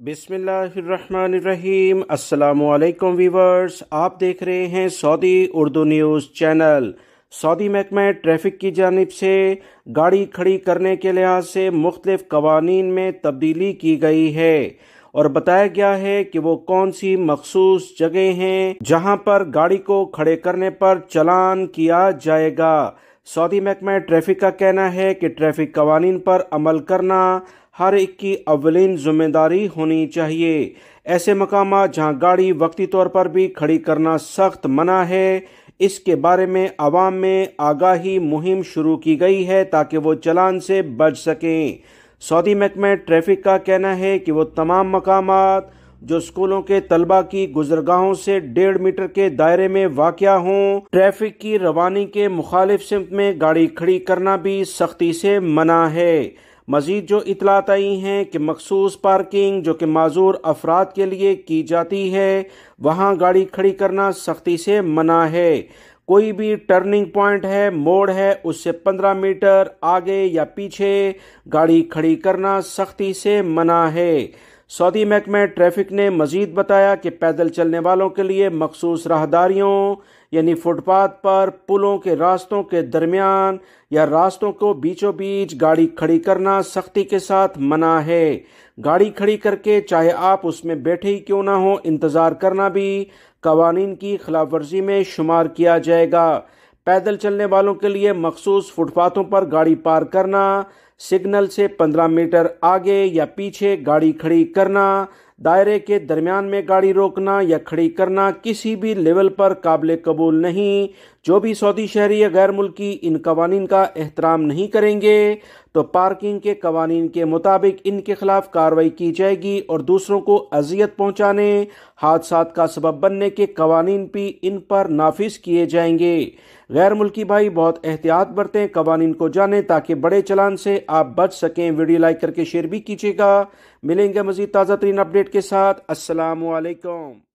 बिस्मिल्लाहिर्रहमानिर्रहीम। अस्सलामुअलैकुम वीवर्स, आप देख रहे हैं Saudi Urdu news channel. Saudi महकमा ट्रैफिक की जानिब से गाड़ी खड़ी करने के लिहाज से मुख्तलिफ कवानीन में तब्दीली की गई है और बताया गया है कि वो कौन सी मखसूस जगह हैं जहां पर गाड़ी को खड़े करने पर चालान किया जाएगा। सऊदी महकमा ट्रैफिक का कहना है कि ट्रैफिक कवानीन पर अमल करना हर एक की अव्वलीन जिम्मेदारी होनी चाहिए। ऐसे मकाम जहां गाड़ी वक्ती तौर पर भी खड़ी करना सख्त मना है, इसके बारे में आवाम में आगाही मुहिम शुरू की गई है ताकि वो चालान से बच सकें। सऊदी महकमा ट्रैफिक का कहना है कि वो तमाम मकामात जो स्कूलों के तलबा की गुजरगाहों से 1.5 मीटर के दायरे में वाक़या हों, ट्रैफिक की रवानी के मुखालिफ सिमत में गाड़ी खड़ी करना भी सख्ती से मना है। मजीद जो इतलात आई हैं कि मखसूस पार्किंग जो कि माजूर अफराद के लिए की जाती है, वहाँ गाड़ी खड़ी करना सख्ती से मना है। कोई भी टर्निंग पॉइंट है, मोड़ है, उससे 15 मीटर आगे या पीछे गाड़ी खड़ी करना सख्ती से मना है। सऊदी महकमा ट्रैफिक ने मजीद बताया कि पैदल चलने वालों के लिए मखसूस राहदारियों यानी फुटपाथ पर, पुलों के रास्तों के दरमियान या रास्तों को बीचों बीच गाड़ी खड़ी करना सख्ती के साथ मना है। गाड़ी खड़ी करके चाहे आप उसमें बैठे ही क्यों ना हो, इंतजार करना भी कवानीन की खिलाफ वर्जी में शुमार किया जाएगा। पैदल चलने वालों के लिए मखसूस फुटपाथों पर गाड़ी पार करना, सिग्नल से 15 मीटर आगे या पीछे गाड़ी खड़ी करना, दायरे के दरमियान में गाड़ी रोकना या खड़ी करना किसी भी लेवल पर काबिल कबूल नहीं। जो भी सऊदी शहरी या गैर मुल्की इन कवानीन का एहतराम नहीं करेंगे तो पार्किंग के कवानीन के मुताबिक इनके खिलाफ कार्रवाई की जाएगी और दूसरों को अजियत पहुंचाने, हादसात का सबब बनने के कवानीन भी इन पर नाफिज किए जाएंगे। गैर मुल्की भाई बहुत एहतियात बरतें, कवानीन को जानें ताकि बड़े चालान से आप बच सकें। वीडियो लाइक करके शेयर भी कीजिएगा। मिलेंगे मजीद ताज़ा तरीन अपडेट के साथ। अस्सलामु अलैकुम।